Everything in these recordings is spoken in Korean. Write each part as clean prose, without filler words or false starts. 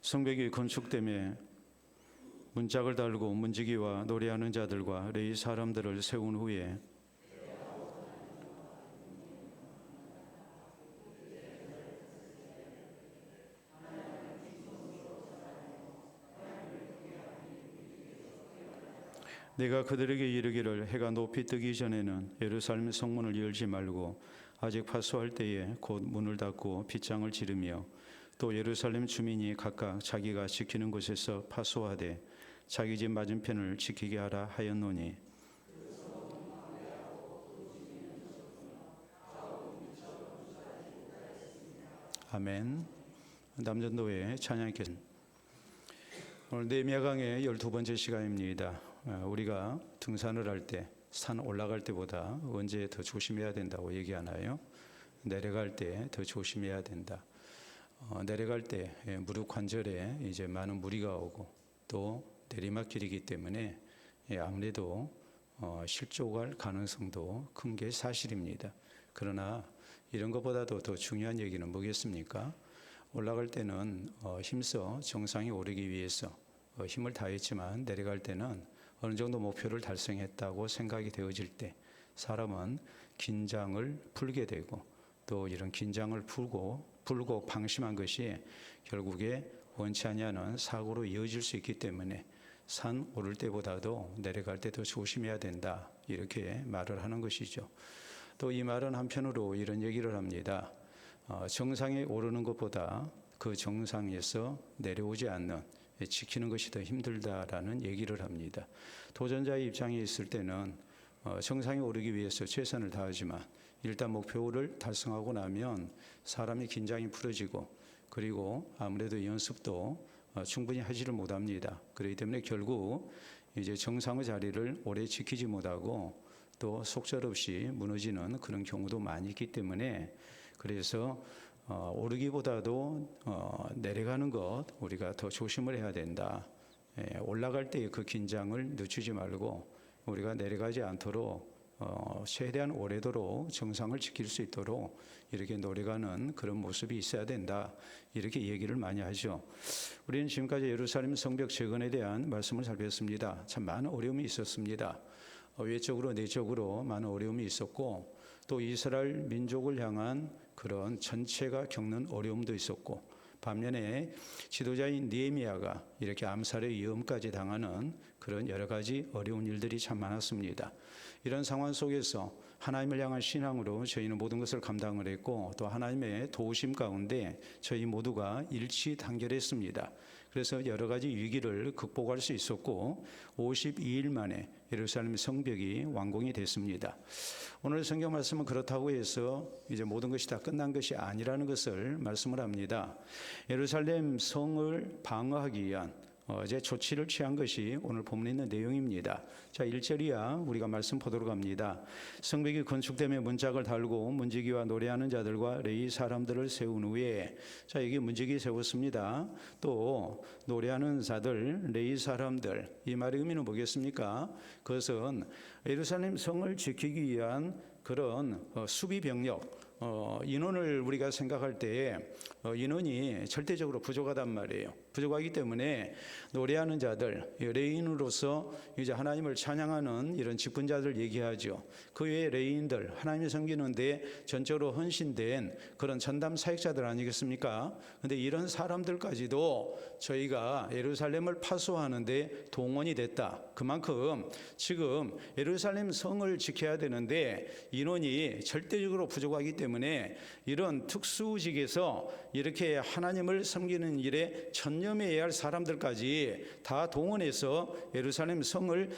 성벽이 건축됨에 문짝을 달고 문지기와 노래하는 자들과 레위 사람들을 세운 후에 내가 그들에게 이르기를 해가 높이 뜨기 전에는 예루살렘 성문을 열지 말고 아직 파수할 때에 곧 문을 닫고 빗장을 지르며 또 예루살렘 주민이 각각 자기가 지키는 곳에서 파수하되 자기 집 맞은편을 지키게 하라 하였노니 아멘. 남전도의 찬양께서 오늘 느헤미야강의 12번째 시간입니다. 우리가 등산을 할 때, 산 올라갈 때보다 언제 더 조심해야 된다고 얘기하나요? 내려갈 때 더 조심해야 된다. 내려갈 때 무릎 관절에 이제 많은 무리가 오고 또 내리막길이기 때문에 아무래도 실족할 가능성도 큰 게 사실입니다. 그러나 이런 것보다도 더 중요한 얘기는 뭐겠습니까? 올라갈 때는 힘써 정상에 오르기 위해서 힘을 다했지만 내려갈 때는 어느 정도 목표를 달성했다고 생각이 되어질 때 사람은 긴장을 풀게 되고 또 이런 긴장을 풀고 방심한 것이 결국에 원치 않냐는 사고로 이어질 수 있기 때문에 산 오를 때보다도 내려갈 때 더 조심해야 된다, 이렇게 말을 하는 것이죠. 또 이 말은 한편으로 이런 얘기를 합니다. 정상에 오르는 것보다 그 정상에서 내려오지 않는, 지키는 것이 더 힘들다라는 얘기를 합니다. 도전자의 입장에 있을 때는 정상에 오르기 위해서 최선을 다하지만 일단 목표를 달성하고 나면 사람이 긴장이 풀어지고 그리고 아무래도 연습도 충분히 하지를 못합니다. 그렇기 때문에 결국 이제 정상의 자리를 오래 지키지 못하고 또 속절없이 무너지는 그런 경우도 많이 있기 때문에 그래서 오르기보다도 내려가는 것 우리가 더 조심을 해야 된다. 올라갈 때 그 긴장을 늦추지 말고 우리가 내려가지 않도록 최대한 오래도록 정상을 지킬 수 있도록 이렇게 노력하는 그런 모습이 있어야 된다, 이렇게 얘기를 많이 하죠. 우리는 지금까지 예루살렘 성벽 재건에 대한 말씀을 살폈습니다. 참 많은 어려움이 있었습니다. 외적으로 내적으로 많은 어려움이 있었고 또 이스라엘 민족을 향한 그런 전체가 겪는 어려움도 있었고 반면에 지도자인 느헤미야가 이렇게 암살의 위험까지 당하는 그런 여러 가지 어려운 일들이 참 많았습니다. 이런 상황 속에서 하나님을 향한 신앙으로 저희는 모든 것을 감당을 했고 또 하나님의 도우심 가운데 저희 모두가 일치 단결했습니다. 그래서 여러 가지 위기를 극복할 수 있었고 52일 만에 예루살렘 성벽이 완공이 됐습니다. 오늘 성경 말씀은 그렇다고 해서 이제 모든 것이 다 끝난 것이 아니라는 것을 말씀을 합니다. 예루살렘 성을 방어하기 위한 이제 조치를 취한 것이 오늘 본문에 있는 내용입니다. 자, 1절 이하 우리가 말씀 보도록 합니다. 성벽이 건축됨에 문짝을 달고 문지기와 노래하는 자들과 레위 사람들을 세운 후에, 자, 여기 문지기 세웠습니다. 또 노래하는 자들, 레위 사람들, 이 말의 의미는 뭐겠습니까? 그것은 예루살렘 성을 지키기 위한 그런 수비 병력, 인원을 우리가 생각할 때에 인원이 절대적으로 부족하단 말이에요. 부족하기 때문에 노래하는 자들, 레위인으로서 이제 하나님을 찬양하는 이런 직분자들 얘기하죠. 그 외에 레위인들, 하나님을 섬기는데 전적으로 헌신된 그런 전담 사역자들 아니겠습니까? 그런데 이런 사람들까지도 저희가 예루살렘을 파수하는데 동원이 됐다. 그만큼 지금 예루살렘 성을 지켜야 되는데 인원이 절대적으로 부족하기 때문에 이런 특수직에서 이렇게 하나님을 섬기는 일에 전념해야 할 사람들까지 다 동원해서 예루살렘 성을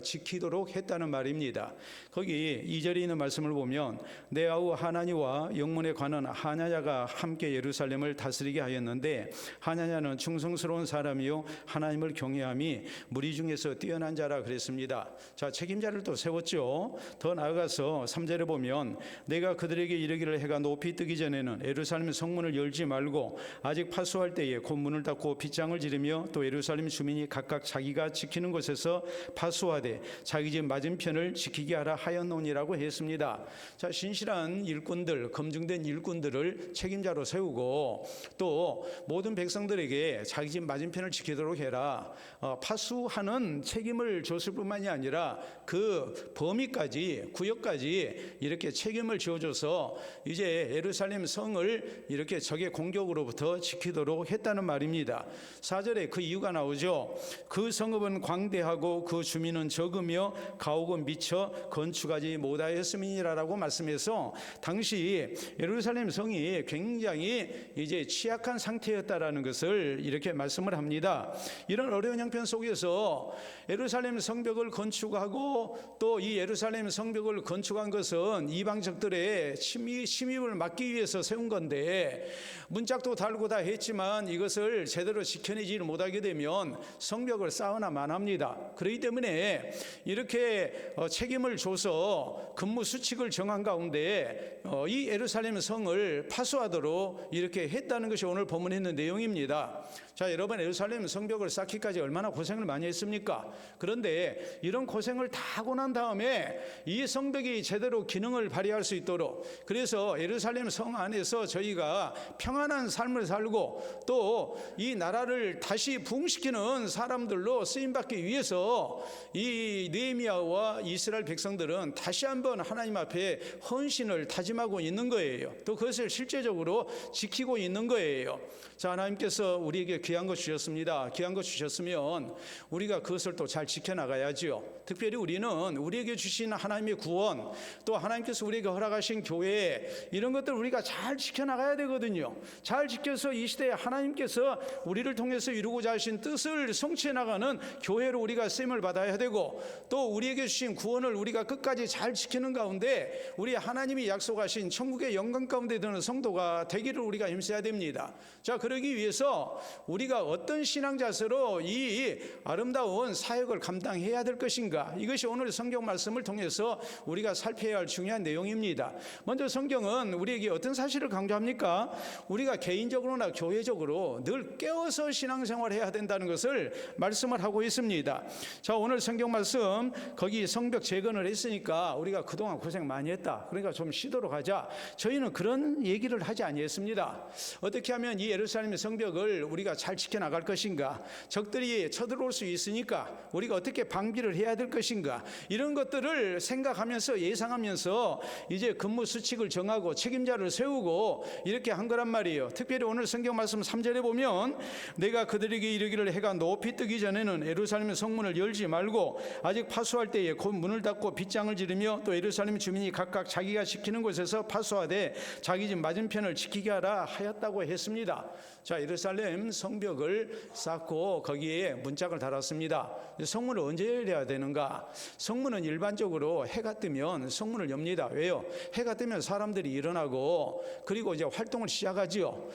지키도록 했다는 말입니다. 거기 2절에 있는 말씀을 보면 내 아우 하나니와 영문에 관한 하나냐가 함께 예루살렘을 다스리게 하였는데 하나냐는 충성스러운 사람이요 하나님을 경외함이 무리 중에서 뛰어난 자라 그랬습니다. 자, 책임자를 또 세웠죠. 더 나아가서 3절에 보면 내가 내가 그들에게 이르기를 해가 높이 뜨기 전에는 예루살렘 성문을 열지 말고 아직 파수할 때에 곧 문을 닫고 빗장을 지르며 또 예루살렘 주민이 각각 자기가 지키는 곳에서 파수하되 자기 집 맞은편을 지키게 하라 하였노니라고 했습니다. 자, 신실한 일꾼들, 검증된 일꾼들을 책임자로 세우고 또 모든 백성들에게 자기 집 맞은편을 지키도록 해라. 파수하는 책임을 줬을 뿐만이 아니라 그 범위까지, 구역까지 이렇게 책임을 지어줘서 이제 예루살렘 성을 이렇게 적의 공격으로부터 지키도록 했다는 말입니다. 4절에 그 이유가 나오죠. 그 성읍은 광대하고 그 주민은 적으며 가옥은 미쳐 건축하지 못하였음이니라라고 말씀해서 당시 예루살렘 성이 굉장히 이제 취약한 상태였다라는 것을 이렇게 말씀을 합니다. 이런 어려운 형편 속에서 예루살렘 성벽을 건축하고 또 이 예루살렘 성벽을 건축한 것은 이방적들의 침입을 막기 위해서 세운 건데 문짝도 달고 다 했지만 이것을 제대로 지켜내지 못하게 되면 성벽을 쌓으나 만합니다. 그렇기 때문에 이렇게 책임을 줘서 근무 수칙을 정한 가운데 이 예루살렘 성을 파수하도록 이렇게 했다는 것이 오늘 본문에 있는 내용입니다. 자, 여러분, 예루살렘 성벽을 쌓기까지 얼마나 고생을 많이 했습니까? 그런데 이런 고생을 다 하고 난 다음에 이 성벽이 제대로 기능을 발휘할 수 있도록, 그래서 예루살렘 성 안에서 저희가 평안한 삶을 살고 또 이 나라를 다시 부흥시키는 사람들로 쓰임받기 위해서 이 느헤미야와 이스라엘 백성들은 다시 한번 하나님 앞에 헌신을 다짐하고 있는 거예요. 또 그것을 실제적으로 지키고 있는 거예요. 자, 하나님께서 우리에게 귀한 것 주셨습니다. 귀한 것 주셨으면 우리가 그것을 또 잘 지켜나가야죠. 특별히 우리는 우리에게 주신 하나님의 구원, 또 하나님께서 우리에게 허락하신 교회, 이런 것들 우리가 잘 지켜나가야 되거든요. 잘 지켜서 이 시대에 하나님께서 우리를 통해서 이루고자 하신 뜻을 성취해 나가는 교회로 우리가 쓰임을 받아야 되고, 또 우리에게 주신 구원을 우리가 끝까지 잘 지키는 가운데 우리 하나님이 약속하신 천국의 영광 가운데 드는 성도가 되기를 우리가 힘써야 됩니다. 자, 그러기 위해서 우리가 어떤 신앙 자세로 이 아름다운 사역을 감당해야 될 것인가, 이것이 오늘 성경 말씀을 통해서 우리가 살펴야 할 중요한 내용입니다. 먼저 성경은 우리에게 어떤 사실을 강조합니까? 우리가 개인적으로나 교회적으로 늘 깨어서 신앙생활을 해야 된다는 것을 말씀을 하고 있습니다. 자, 오늘 성경 말씀, 거기 성벽 재건을 했으니까 우리가 그동안 고생 많이 했다, 그러니까 좀 쉬도록 하자, 저희는 그런 얘기를 하지 아니했습니다. 어떻게 하면 이 예루살렘 성벽을 우리가 잘 지켜나갈 것인가, 적들이 쳐들어올 수 있으니까 우리가 어떻게 방비를 해야 될 것인가, 이런 것들을 생각하면서 예상하면서 이제 근무 수칙을 정하고 책임자를 세우고 이렇게 한 거란 말이에요. 특별히 오늘 성경 말씀 3절에 보면 내가 그들에게 이르기를 해가 높이 뜨기 전에는 예루살렘 성문을 열지 말고 아직 파수할 때에 곧 문을 닫고 빗장을 지르며 또 예루살렘 주민이 각각 자기가 지키는 곳에서 파수하되 자기 집 맞은편을 지키게 하라 하였다고 했습니다. 자, 예루살렘 성벽을 쌓고 거기에 문짝을 달았습니다. 성문을 언제 열어야 되는가? 성문은 일반적으로 해가 뜨면 성문을 엽니다. 왜요? 해가 뜨면 사람들이 일어나고 그리고 이제 활동을 시작하지요.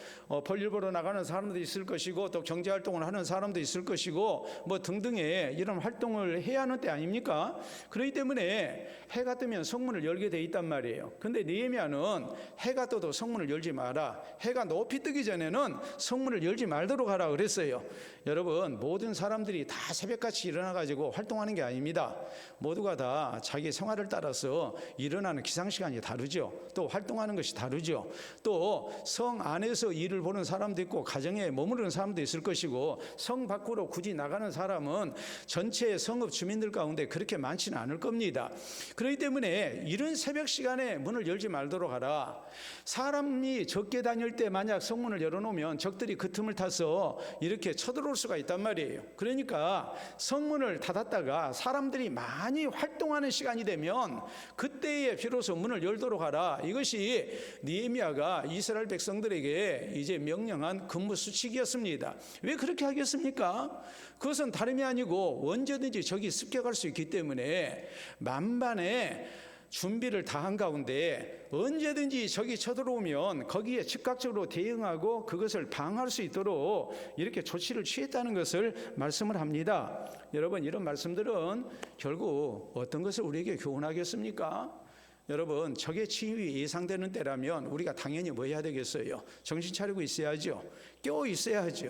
볼일 보러 나가는 사람도 있을 것이고 또 경제활동을 하는 사람도 있을 것이고 뭐 등등의 이런 활동을 해야 하는 때 아닙니까? 그렇기 때문에 해가 뜨면 성문을 열게 돼 있단 말이에요. 근데 느헤미야는 해가 떠도 성문을 열지 마라, 해가 높이 뜨기 전에는 성문을 열지 말도록 하라 그랬어요. 여러분, 모든 사람들이 다 새벽같이 일어나가지고 활동하는 게 아닙니다. 모두가 다 자기 생활을 따라서 일어나는 기상시간이 다르죠. 또 활동하는 것이 다르죠. 또 성 안에서 일을 보는 사람도 있고 가정에 머무르는 사람도 있을 것이고 성 밖으로 굳이 나가는 사람은 전체 성읍 주민들 가운데 그렇게 많지는 않을 겁니다. 그렇기 때문에 이런 새벽 시간에 문을 열지 말도록 하라. 사람이 적게 다닐 때 만약 성문을 열어놓으면 적들이 그 틈을 타서 이렇게 쳐들어올 수가 있단 말이에요. 그러니까 성문을 닫았다가 사람들이 많이 활동하는 시간이 되면 그때에 비로소 문을 열도록 하라. 이것이 느헤미야가 이스라엘 백성들에게 이제 명령한 근무 수칙이었습니다. 왜 그렇게 하겠습니까? 그것은 다름이 아니고 언제든지 적이 습격할 수 있기 때문에 만반의 준비를 다한 가운데 언제든지 적이 쳐들어오면 거기에 즉각적으로 대응하고 그것을 방어할 수 있도록 이렇게 조치를 취했다는 것을 말씀을 합니다. 여러분, 이런 말씀들은 결국 어떤 것을 우리에게 교훈하겠습니까? 여러분, 적의 침입이 예상되는 때라면 우리가 당연히 뭐 해야 되겠어요? 정신 차리고 있어야죠. 깨어 있어야죠.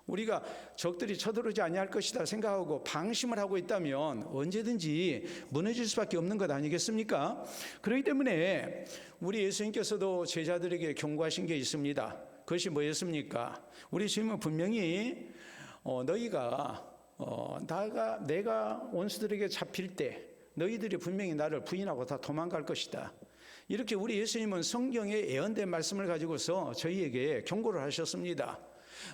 우리가 적들이 쳐들어오지 아니할 것이다 생각하고 방심을 하고 있다면 언제든지 무너질 수밖에 없는 것 아니겠습니까? 그렇기 때문에 우리 예수님께서도 제자들에게 경고하신 게 있습니다. 그것이 뭐였습니까? 우리 주님은 분명히 너희가 내가 원수들에게 잡힐 때 너희들이 분명히 나를 부인하고 다 도망갈 것이다. 이렇게 우리 예수님은 성경에 예언된 말씀을 가지고서 저희에게 경고를 하셨습니다.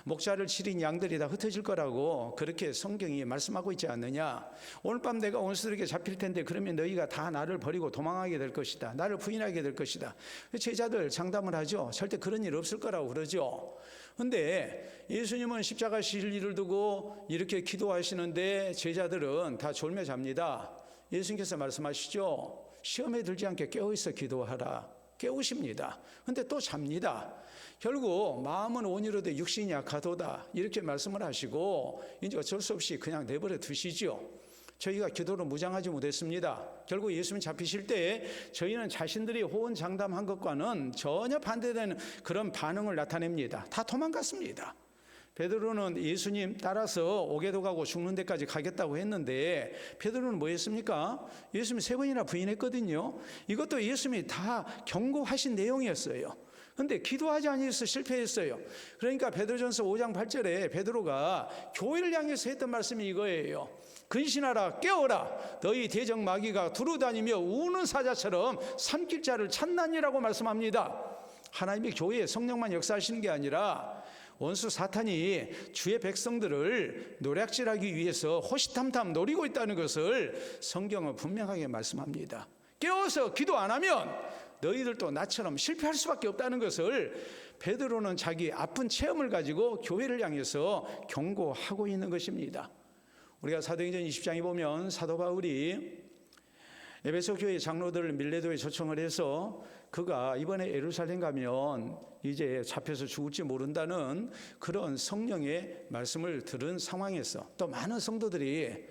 목자를 치린 양들이 다 흩어질 거라고 그렇게 성경이 말씀하고 있지 않느냐. 오늘 밤 내가 원수들에게 잡힐 텐데 그러면 너희가 다 나를 버리고 도망하게 될 것이다. 나를 부인하게 될 것이다. 제자들 장담을 하죠. 절대 그런 일 없을 거라고 그러죠. 근데 예수님은 십자가 실 일을 두고 이렇게 기도하시는데 제자들은 다 졸며 잡니다. 예수님께서 말씀하시죠. 시험에 들지 않게 깨어있어 기도하라. 깨우십니다. 근데 또 잡니다. 결국 마음은 온유로되 육신이 약하도다 이렇게 말씀을 하시고 이제 어쩔 수 없이 그냥 내버려 두시죠. 저희가 기도로 무장하지 못했습니다. 결국 예수님 잡히실 때 저희는 자신들이 호언장담한 것과는 전혀 반대되는 그런 반응을 나타냅니다. 다 도망갔습니다. 베드로는 예수님 따라서 오게도 가고 죽는 데까지 가겠다고 했는데 베드로는 뭐 했습니까? 예수님 3번이나 부인했거든요. 이것도 예수님이 다 경고하신 내용이었어요. 근데 기도하지 아니해서 실패했어요. 그러니까 베드로전서 5장 8절에 베드로가 교회를 향해서 했던 말씀이 이거예요. 근신하라, 깨어라. 너희 대적 마귀가 두루다니며 우는 사자처럼 삼킬 자를 찾나니라고 말씀합니다. 하나님의 교회에 성령만 역사하시는 게 아니라 원수 사탄이 주의 백성들을 노략질하기 위해서 호시탐탐 노리고 있다는 것을 성경은 분명하게 말씀합니다. 깨어서 기도 안 하면 너희들도 나처럼 실패할 수밖에 없다는 것을 베드로는 자기 아픈 체험을 가지고 교회를 향해서 경고하고 있는 것입니다. 우리가 사도행전 20장에 보면 사도 바울이 에베소 교회 장로들을 밀레도에 초청을 해서 그가 이번에 예루살렘 가면 이제 잡혀서 죽을지 모른다는 그런 성령의 말씀을 들은 상황에서 또 많은 성도들이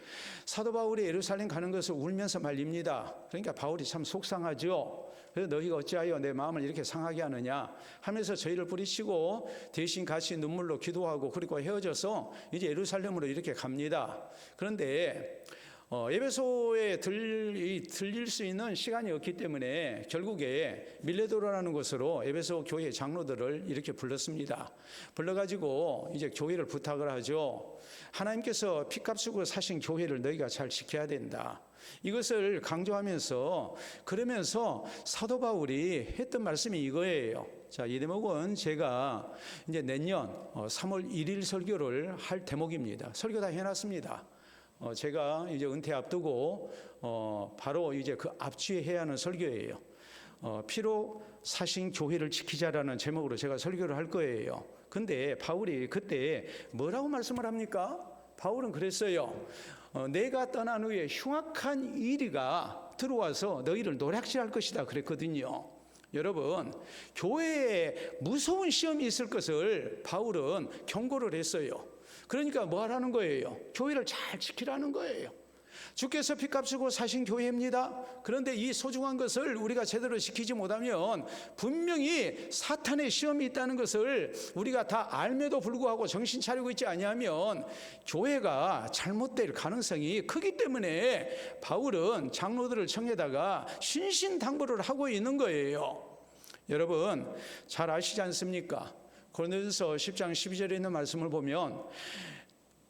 사도 바울이 예루살렘 가는 것을 울면서 말립니다. 그러니까 바울이 참 속상하죠. 그래서 너희가 어찌하여 내 마음을 이렇게 상하게 하느냐 하면서 저희를 뿌리치고 대신 같이 눈물로 기도하고 그리고 헤어져서 이제 예루살렘으로 이렇게 갑니다. 그런데 에베소에 들릴 수 있는 시간이 없기 때문에 결국에 밀레도라는 곳으로 에베소 교회 장로들을 이렇게 불렀습니다. 불러가지고 이제 교회를 부탁을 하죠. 하나님께서 피값 주고 사신 교회를 너희가 잘 지켜야 된다. 이것을 강조하면서 그러면서 사도 바울이 했던 말씀이 이거예요. 자, 이 대목은 제가 이제 내년 3월 1일 설교를 할 대목입니다. 설교 다 해놨습니다. 제가 이제 은퇴 앞두고 바로 이제 그 앞주에 해야 하는 설교예요. 피로 사신 교회를 지키자라는 제목으로 제가 설교를 할 거예요. 근데 바울이 그때 뭐라고 말씀을 합니까? 바울은 그랬어요. 내가 떠난 후에 흉악한 이리가 들어와서 너희를 노략질할 것이다 그랬거든요. 여러분, 교회에 무서운 시험이 있을 것을 바울은 경고를 했어요. 그러니까 뭐 하라는 거예요? 교회를 잘 지키라는 거예요. 주께서 피값 주고 사신 교회입니다. 그런데 이 소중한 것을 우리가 제대로 지키지 못하면 분명히 사탄의 시험이 있다는 것을 우리가 다 알매도 불구하고 정신 차리고 있지 아니하면 교회가 잘못될 가능성이 크기 때문에 바울은 장로들을 청에다가 신신당부를 하고 있는 거예요. 여러분 잘 아시지 않습니까? 고린도전서 10장 12절에 있는 말씀을 보면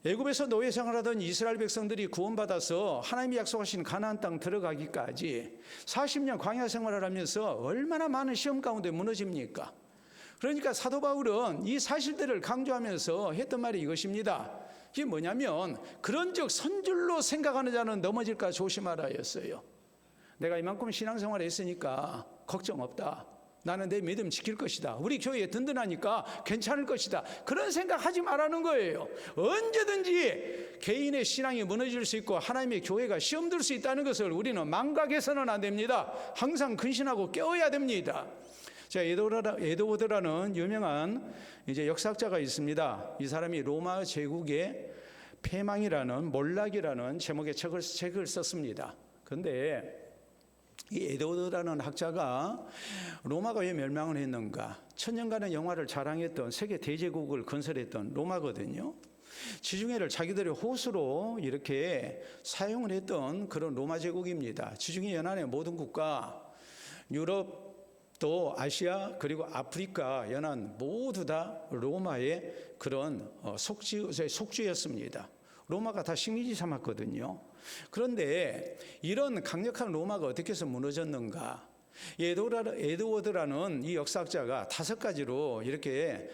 애굽에서 노예 생활하던 이스라엘 백성들이 구원받아서 하나님이 약속하신 가나안 땅 들어가기까지 40년 광야 생활을 하면서 얼마나 많은 시험 가운데 무너집니까? 그러니까 사도 바울은 이 사실들을 강조하면서 했던 말이 이것입니다. 이게 뭐냐면 그런즉 선줄로 생각하는 자는 넘어질까 조심하라였어요. 내가 이만큼 신앙생활을 했으니까 걱정 없다. 나는 내 믿음 지킬 것이다. 우리 교회 든든하니까 괜찮을 것이다. 그런 생각하지 말라는 거예요. 언제든지 개인의 신앙이 무너질 수 있고 하나님의 교회가 시험 들 수 있다는 것을 우리는 망각해서는 안 됩니다. 항상 근신하고 깨어야 됩니다. 자, 에도워드라는 유명한 이제 역사학자가 있습니다. 이 사람이 로마 제국의 패망이라는 몰락이라는 제목의 책을 썼습니다. 그런데 이 에드워드라는 학자가 로마가 왜 멸망을 했는가? 천년간의 영화를 자랑했던 세계 대제국을 건설했던 로마거든요. 지중해를 자기들의 호수로 이렇게 사용을 했던 그런 로마 제국입니다. 지중해 연안의 모든 국가, 유럽, 또 아시아, 그리고 아프리카 연안 모두 다 로마의 그런 속주였습니다. 로마가 다 식민지 삼았거든요. 그런데 이런 강력한 로마가 어떻게 해서 무너졌는가? 에드워드라는 이 역사학자가 5가지로 이렇게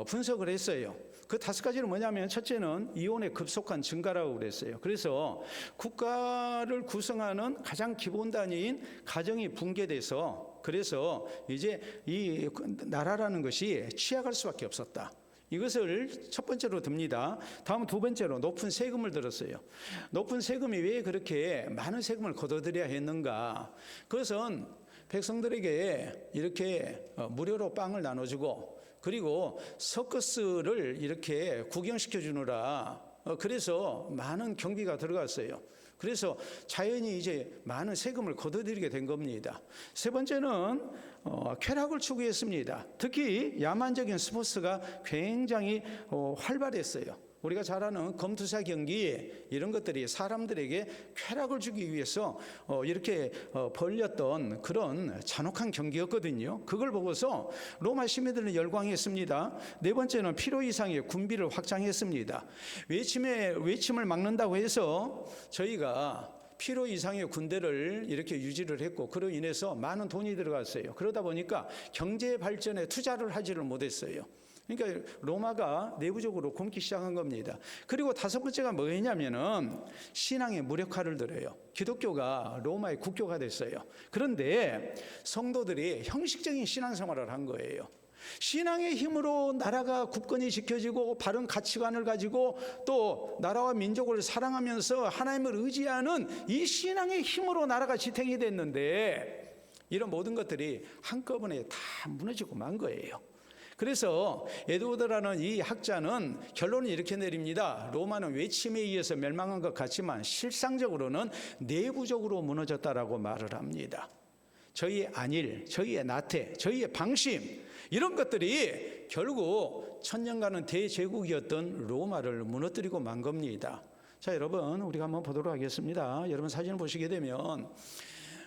분석을 했어요. 그 5가지는 뭐냐면, 첫째는 이혼의 급속한 증가라고 그랬어요. 그래서 국가를 구성하는 가장 기본 단위인 가정이 붕괴돼서, 그래서 이제 이 나라라는 것이 취약할 수밖에 없었다. 이것을 첫 번째로 듭니다. 다음 2번째로 높은 세금을 들었어요. 높은 세금이 왜 그렇게 많은 세금을 걷어들여야 했는가? 그것은 백성들에게 이렇게 무료로 빵을 나눠주고, 그리고 서커스를 이렇게 구경시켜 주느라 그래서 많은 경비가 들어갔어요. 그래서 자연히 이제 많은 세금을 걷어들이게 된 겁니다. 세 번째는 쾌락을 추구했습니다. 특히 야만적인 스포츠가 굉장히 활발했어요. 우리가 잘 아는 검투사 경기, 이런 것들이 사람들에게 쾌락을 주기 위해서 이렇게 벌였던 그런 잔혹한 경기였거든요. 그걸 보고서 로마 시민들은 열광했습니다. 네 번째는 필요 이상의 군비를 확장했습니다. 외침을 막는다고 해서 저희가 필요 이상의 군대를 이렇게 유지를 했고, 그로 인해서 많은 돈이 들어갔어요. 그러다 보니까 경제 발전에 투자를 하지를 못했어요. 그러니까 로마가 내부적으로 굶기 시작한 겁니다. 그리고 5번째가 뭐였냐면은 신앙의 무력화를 들어요. 기독교가 로마의 국교가 됐어요. 그런데 성도들이 형식적인 신앙생활을 한 거예요. 신앙의 힘으로 나라가 굳건히 지켜지고 바른 가치관을 가지고 또 나라와 민족을 사랑하면서 하나님을 의지하는 이 신앙의 힘으로 나라가 지탱이 됐는데, 이런 모든 것들이 한꺼번에 다 무너지고 만 거예요. 그래서 에드워드라는 이 학자는 결론을 이렇게 내립니다. 로마는 외침에 의해서 멸망한 것 같지만 실상적으로는 내부적으로 무너졌다라고 말을 합니다. 저희의 안일, 저희의 나태, 저희의 방심, 이런 것들이 결국 천년간은 대제국이었던 로마를 무너뜨리고 만 겁니다. 자, 여러분, 우리가 한번 보도록 하겠습니다. 여러분 사진을 보시게 되면,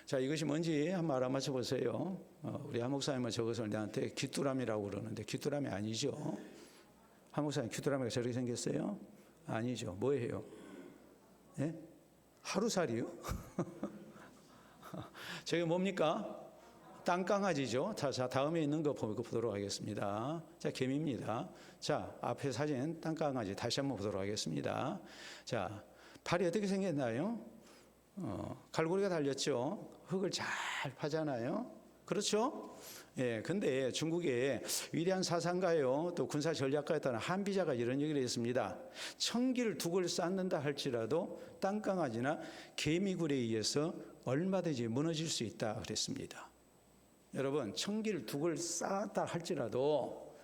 자, 이것이 뭔지 한번 알아맞혀 보세요. 우리 한 목사님은 저것을 나한테 귀뚜라미라고 그러는데 귀뚜라미 아니죠. 한 목사님, 귀뚜라미가 저렇게 생겼어요? 아니죠. 뭐예요? 예? 하루살이요? 저게 뭡니까? 땅강아지죠. 자, 다음에 있는 거 보도록 하겠습니다. 자, 개미입니다. 자, 앞에 사진 땅강아지 다시 한번 보도록 하겠습니다. 자, 발이 어떻게 생겼나요? 갈고리가 달렸죠. 흙을 잘 파잖아요. 그렇죠? 예, 근데 중국의 위대한 사상가요, 또 군사 전략가였던 한비자가 이런 얘기를 했습니다. 청길 둑을 쌓는다 할지라도 땅강아지나 개미굴에 의해서 얼마든지 무너질 수 있다 그랬습니다. 여러분, 청길 둑을 쌓았다 할지라도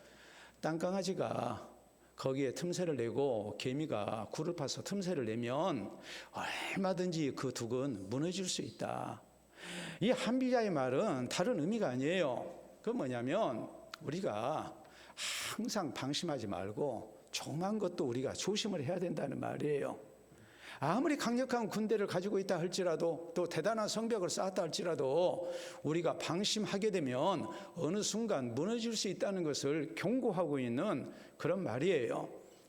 땅강아지가 거기에 틈새를 내고 개미가 굴을 파서 틈새를 내면 얼마든지 그 둑은 무너질 수 있다. 이 한비자의 말은 다른 의미가 아니에요. 그건 뭐냐면 우리가 항상 방심하지 말고 조그만 것도 우리가 조심을 해야 된다는 말이에요. 아무리 강력한 군대를 가지고 있다 할지라도, 또 대단한 성벽을 쌓았다 할지라도 우리가 방심하게 되면 어느 순간 무너질 수 있다는 것을 경고하고 있는 그런 말이에요.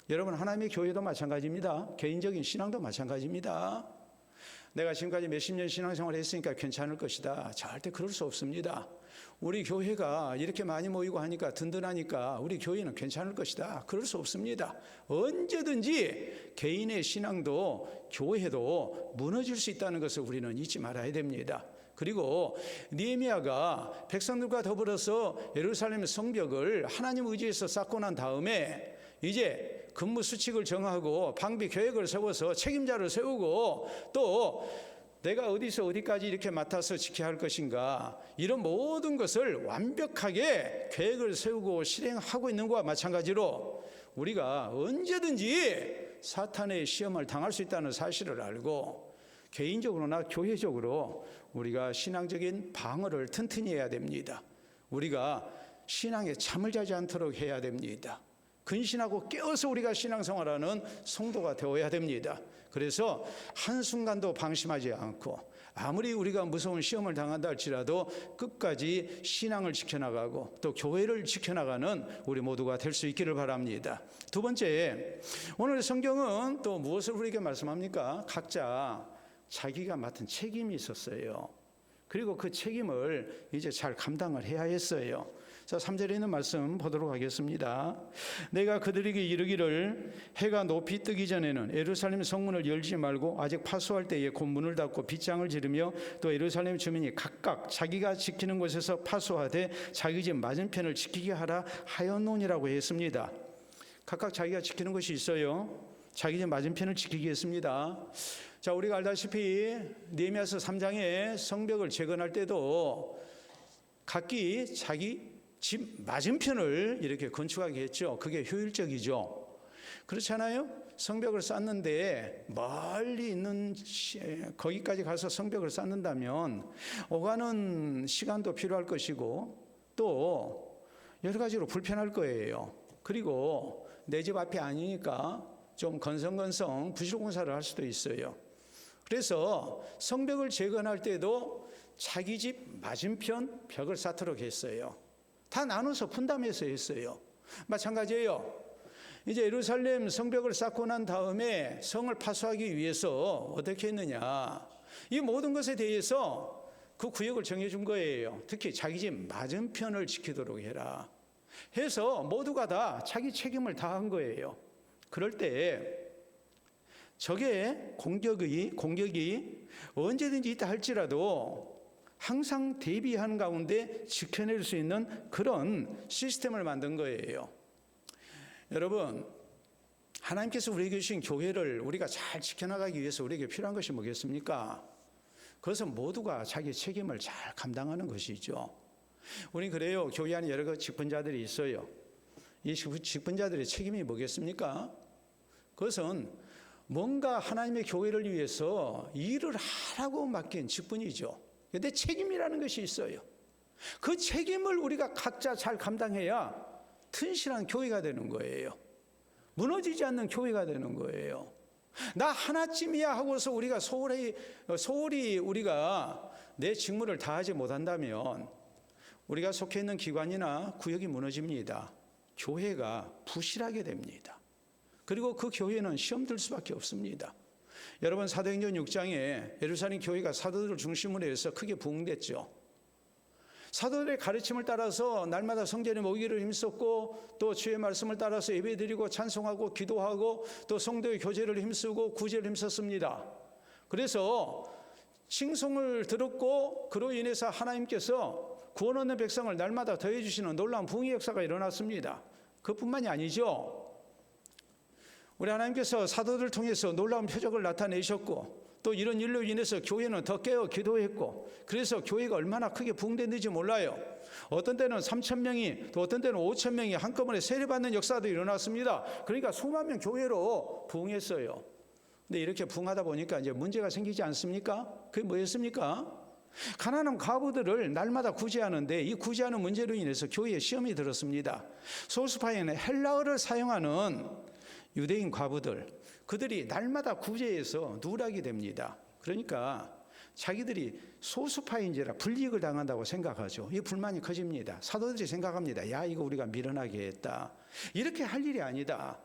여러분, 하나님의 교회도 마찬가지입니다. 개인적인 신앙도 마찬가지입니다. 내가 지금까지 몇십 년 신앙생활을 했으니까 괜찮을 것이다. 절대 그럴 수 없습니다. 우리 교회가 이렇게 많이 모이고 하니까 든든하니까 우리 교회는 괜찮을 것이다. 그럴 수 없습니다. 언제든지 개인의 신앙도 교회도 무너질 수 있다는 것을 우리는 잊지 말아야 됩니다. 그리고 느헤미야가 백성들과 더불어서 예루살렘 성벽을 하나님 의지해서 쌓고 난 다음에 이제 근무 수칙을 정하고 방비 계획을 세워서 책임자를 세우고, 또 내가 어디서 어디까지 이렇게 맡아서 지켜야 할 것인가, 이런 모든 것을 완벽하게 계획을 세우고 실행하고 있는 것과 마찬가지로 우리가 언제든지 사탄의 시험을 당할 수 있다는 사실을 알고 개인적으로나 교회적으로 우리가 신앙적인 방어를 튼튼히 해야 됩니다. 우리가 신앙에 잠을 자지 않도록 해야 됩니다. 근신하고 깨어서 우리가 신앙생활하는 성도가 되어야 됩니다. 그래서 한순간도 방심하지 않고 아무리 우리가 무서운 시험을 당한다 할지라도 끝까지 신앙을 지켜나가고 또 교회를 지켜나가는 우리 모두가 될 수 있기를 바랍니다. 두 번째, 오늘 성경은 또 무엇을 우리에게 말씀합니까? 각자 자기가 맡은 책임이 있었어요. 그리고 그 책임을 이제 잘 감당을 해야 했어요. 자, 3절에 있는 말씀 보도록 하겠습니다. 내가 그들에게 이르기를 해가 높이 뜨기 전에는 예루살렘 성문을 열지 말고 아직 파수할 때에 곧 문을 닫고 빗장을 지르며 또 예루살렘 주민이 각각 자기가 지키는 곳에서 파수하되 자기 집 맞은편을 지키게 하라 하였노니라고 했습니다. 각각 자기가 지키는 것이 있어요. 자기 집 맞은편을 지키게 했습니다. 자, 우리가 알다시피 느헤미야서 3장에 성벽을 재건할 때도 각기 자기 집 맞은편을 이렇게 건축하게 했죠. 그게 효율적이죠. 그렇잖아요. 성벽을 쌓는데 멀리 있는 거기까지 가서 성벽을 쌓는다면 오가는 시간도 필요할 것이고 또 여러 가지로 불편할 거예요. 그리고 내 집 앞이 아니니까 좀 건성건성 부실공사를 할 수도 있어요. 그래서 성벽을 재건할 때도 자기 집 맞은편 벽을 쌓도록 했어요. 다 나눠서 분담해서 했어요. 마찬가지예요. 이제 예루살렘 성벽을 쌓고 난 다음에 성을 파수하기 위해서 어떻게 했느냐, 이 모든 것에 대해서 그 구역을 정해준 거예요. 특히 자기 집 맞은편을 지키도록 해라 해서 모두가 다 자기 책임을 다한 거예요. 그럴 때 적의 공격이 언제든지 있다 할지라도 항상 대비하는 가운데 지켜낼 수 있는 그런 시스템을 만든 거예요. 여러분, 하나님께서 우리에게 주신 교회를 우리가 잘 지켜나가기 위해서 우리에게 필요한 것이 뭐겠습니까? 그것은 모두가 자기 책임을 잘 감당하는 것이죠. 우린 그래요. 교회 안에 여러 직분자들이 있어요. 이 직분자들의 책임이 뭐겠습니까? 그것은 뭔가 하나님의 교회를 위해서 일을 하라고 맡긴 직분이죠. 그런데 책임이라는 것이 있어요. 그 책임을 우리가 각자 잘 감당해야 튼실한 교회가 되는 거예요. 무너지지 않는 교회가 되는 거예요. 나 하나쯤이야 하고서 우리가 소홀히 우리가 내 직무를 다하지 못한다면 우리가 속해 있는 기관이나 구역이 무너집니다. 교회가 부실하게 됩니다. 그리고 그 교회는 시험 들 수밖에 없습니다. 여러분, 사도행전 6장에 예루살렘 교회가 사도들을 중심으로 해서 크게 부흥됐죠. 사도들의 가르침을 따라서 날마다 성전에 모이기를 힘썼고 또 주의 말씀을 따라서 예배드리고 찬송하고 기도하고 또 성도의 교제를 힘쓰고 구제를 힘썼습니다. 그래서 칭송을 들었고 그로 인해서 하나님께서 구원 얻는 백성을 날마다 더해 주시는 놀라운 부흥의 역사가 일어났습니다. 그뿐만이 아니죠. 우리 하나님께서 사도들을 통해서 놀라운 표적을 나타내셨고 또 이런 일로 인해서 교회는 더 깨어 기도했고 그래서 교회가 얼마나 크게 부흥됐는지 몰라요. 어떤 때는 3,000명이 또 어떤 때는 5,000명이 한꺼번에 세례받는 역사도 일어났습니다. 그러니까 수만 명 교회로 부흥했어요. 근데 이렇게 부흥하다 보니까 이제 문제가 생기지 않습니까? 그게 뭐였습니까? 가난한 과부들을 날마다 구제하는데 이 구제하는 문제로 인해서 교회에 시험이 들었습니다. 소수파에는 헬라어를 사용하는 유대인 과부들, 그들이 날마다 구제해서 누락이 됩니다. 그러니까 자기들이 소수파인지라 불이익을 당한다고 생각하죠. 이 불만이 커집니다. 사도들이 생각합니다. 야, 이거 우리가 미련하게 했다. 이렇게 할 일이 아니다.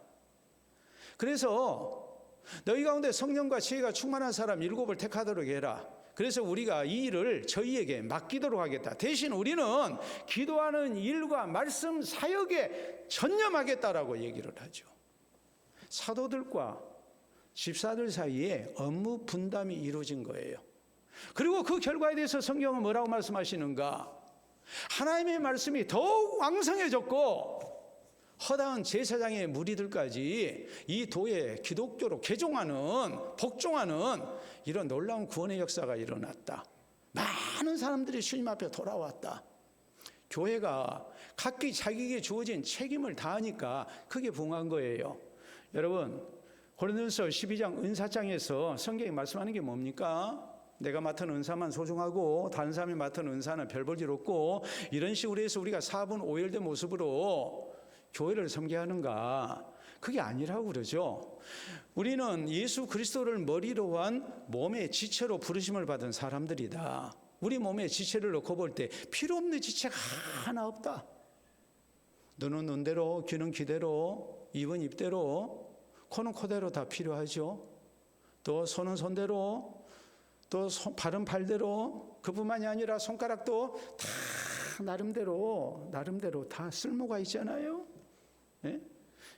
그래서 너희 가운데 성령과 지혜가 충만한 사람 7을 택하도록 해라. 그래서 우리가 이 일을 저희에게 맡기도록 하겠다. 대신 우리는 기도하는 일과 말씀 사역에 전념하겠다라고 얘기를 하죠. 사도들과 집사들 사이에 업무 분담이 이루어진 거예요. 그리고 그 결과에 대해서 성경은 뭐라고 말씀하시는가? 하나님의 말씀이 더욱 왕성해졌고 허다한 제사장의 무리들까지 이 도에 기독교로 개종하는, 복종하는 이런 놀라운 구원의 역사가 일어났다. 많은 사람들이 주님 앞에 돌아왔다. 교회가 각기 자기에게 주어진 책임을 다하니까 크게 부흥한 거예요. 여러분, 고린도전서 12장 은사장에서 성경이 말씀하는 게 뭡니까? 내가 맡은 은사만 소중하고 다른 사람이 맡은 은사는 별 볼 일 없고, 이런 식으로 해서 우리가 사분오열된 모습으로 교회를 섬겨야 하는가? 그게 아니라고 그러죠. 우리는 예수 그리스도를 머리로 한 몸의 지체로 부르심을 받은 사람들이다. 우리 몸의 지체를 놓고 볼 때 필요 없는 지체가 하나 없다. 눈은 눈대로, 귀는 귀대로, 입은 입대로, 코는 코대로 다 필요하죠. 또 손은 손대로, 또 발은 발대로, 그뿐만이 아니라 손가락도 다 나름대로 다 쓸모가 있잖아요. 예?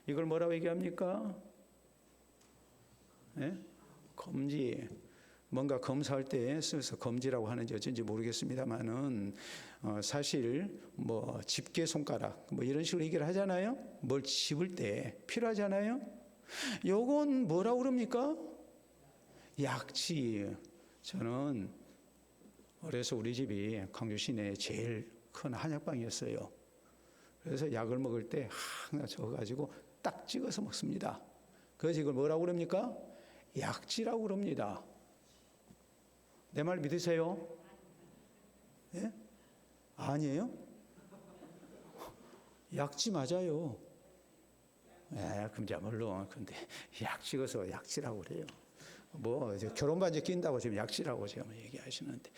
이걸 뭐라고 얘기합니까? 예? 검지. 뭔가 검사할 때 써서 검지라고 하는지 어쩐지 모르겠습니다만은 사실 뭐 집게 손가락 뭐 이런 식으로 얘기를 하잖아요. 뭘 집을 때 필요하잖아요. 요건 뭐라고 그럽니까? 약지. 저는 어려서 우리 집이 광주 시내에 제일 큰 한약방이었어요. 그래서 약을 먹을 때 하나 적어가지고 딱 찍어서 먹습니다. 그래서 이걸 뭐라고 그럽니까? 약지라고 그럽니다. 내 말 믿으세요? 예? 아니에요? 약지 맞아요. 예, 그야말로 근데 약 찍어서 약지라고 그래요. 뭐 결혼 반지 낀다고 지금 약지라고 지금 얘기하시는데,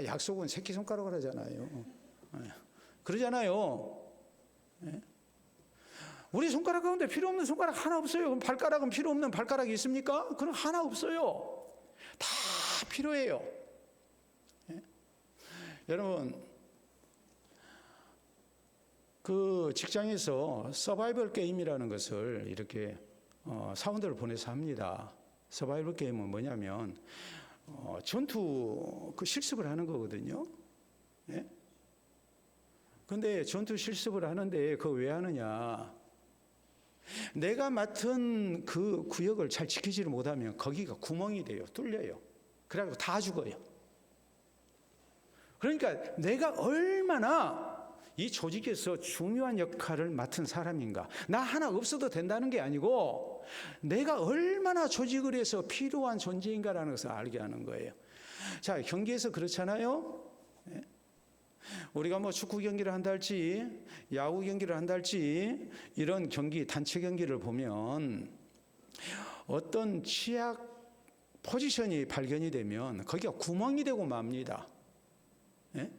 약속은 새끼손가락으로 하잖아요. 예. 그러잖아요. 예? 우리 손가락 가운데 필요 없는 손가락 하나 없어요. 그럼 발가락은 필요 없는 발가락이 있습니까? 그럼 하나 없어요. 다 필요해요. 예? 여러분, 그 직장에서 서바이벌 게임이라는 것을 이렇게 사원들을 보내서 합니다. 서바이벌 게임은 뭐냐면 전투 그 실습을 하는 거거든요. 예? 근데 전투 실습을 하는데 그거 왜 하느냐? 내가 맡은 그 구역을 잘 지키지를 못하면 거기가 구멍이 돼요. 뚫려요. 그래가지고 다 죽어요. 그러니까 내가 얼마나 이 조직에서 중요한 역할을 맡은 사람인가. 나 하나 없어도 된다는 게 아니고 내가 얼마나 조직을 해서 필요한 존재인가라는 것을 알게 하는 거예요. 자, 경기에서 그렇잖아요. 우리가 뭐 축구 경기를 한다 할지 야구 경기를 한다 할지 이런 경기, 단체 경기를 보면 어떤 취약 포지션이 발견이 되면 거기가 구멍이 되고 맙니다. 예?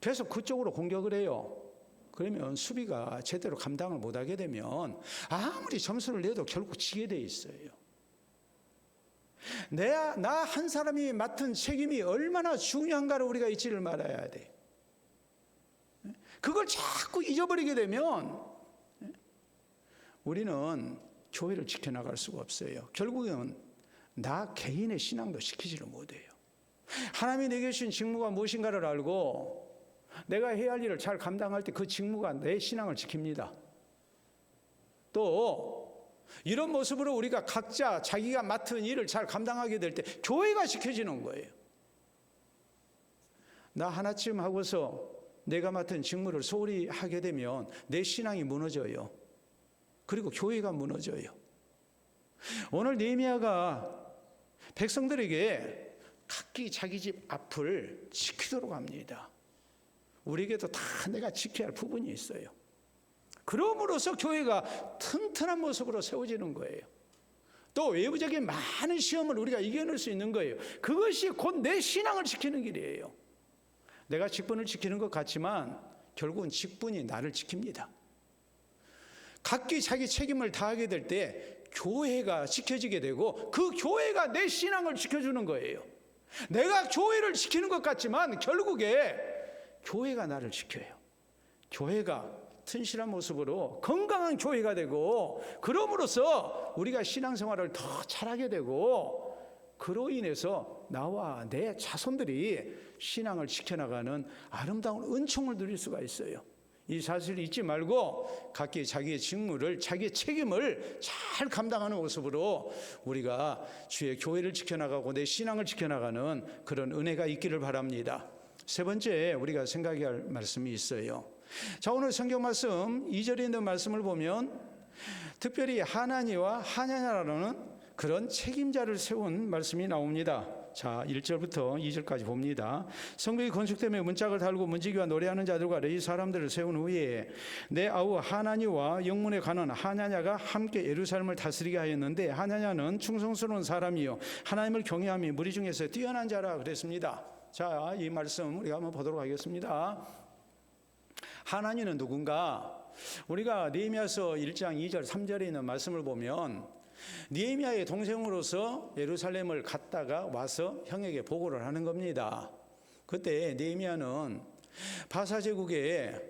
계속 그쪽으로 공격을 해요. 그러면 수비가 제대로 감당을 못하게 되면 아무리 점수를 내도 결국 지게 돼 있어요. 나 한 사람이 맡은 책임이 얼마나 중요한가를 우리가 잊지를 말아야 돼. 그걸 자꾸 잊어버리게 되면 우리는 교회를 지켜나갈 수가 없어요. 결국은 나 개인의 신앙도 지키지를 못해요. 하나님이 내게 주신 직무가 무엇인가를 알고 내가 해야 할 일을 잘 감당할 때 그 직무가 내 신앙을 지킵니다. 또 이런 모습으로 우리가 각자 자기가 맡은 일을 잘 감당하게 될 때 교회가 지켜지는 거예요. 나 하나쯤 하고서 내가 맡은 직무를 소홀히 하게 되면 내 신앙이 무너져요. 그리고 교회가 무너져요. 오늘 느헤미야가 백성들에게 각기 자기 집 앞을 지키도록 합니다. 우리에게도 다 내가 지켜야 할 부분이 있어요. 그럼으로써 교회가 튼튼한 모습으로 세워지는 거예요. 또 외부적인 많은 시험을 우리가 이겨낼 수 있는 거예요. 그것이 곧 내 신앙을 지키는 길이에요. 내가 직분을 지키는 것 같지만 결국은 직분이 나를 지킵니다. 각기 자기 책임을 다하게 될 때 교회가 지켜지게 되고 그 교회가 내 신앙을 지켜주는 거예요. 내가 교회를 지키는 것 같지만 결국에 교회가 나를 지켜요. 교회가 튼실한 모습으로 건강한 교회가 되고 그럼으로써 우리가 신앙생활을 더 잘하게 되고 그로 인해서 나와 내 자손들이 신앙을 지켜나가는 아름다운 은총을 누릴 수가 있어요. 이 사실을 잊지 말고 각기 자기의 직무를, 자기의 책임을 잘 감당하는 모습으로 우리가 주의 교회를 지켜나가고 내 신앙을 지켜나가는 그런 은혜가 있기를 바랍니다. 세 번째 우리가 생각해야 할 말씀이 있어요. 자, 오늘 성경 말씀 2절에 있는 말씀을 보면 특별히 하나니와 하냐냐라는 그런 책임자를 세운 말씀이 나옵니다. 자, 1절부터 2절까지 봅니다. 성벽이 건축되며 문짝을 달고 문지기와 노래하는 자들과 레위 사람들을 세운 후에 내 아우 하나니와 영문에 가는 하냐냐가 함께 예루살렘을 다스리게 하였는데, 하냐냐는 충성스러운 사람이요 하나님을 경외하며 무리 중에서 뛰어난 자라 그랬습니다. 자, 이 말씀 우리가 한번 보도록 하겠습니다. 하나니는 누군가? 우리가 느헤미야서 1장 2절 3절에 있는 말씀을 보면 느헤미야의 동생으로서 예루살렘을 갔다가 와서 형에게 보고를 하는 겁니다. 그때 느헤미야는 바사 제국의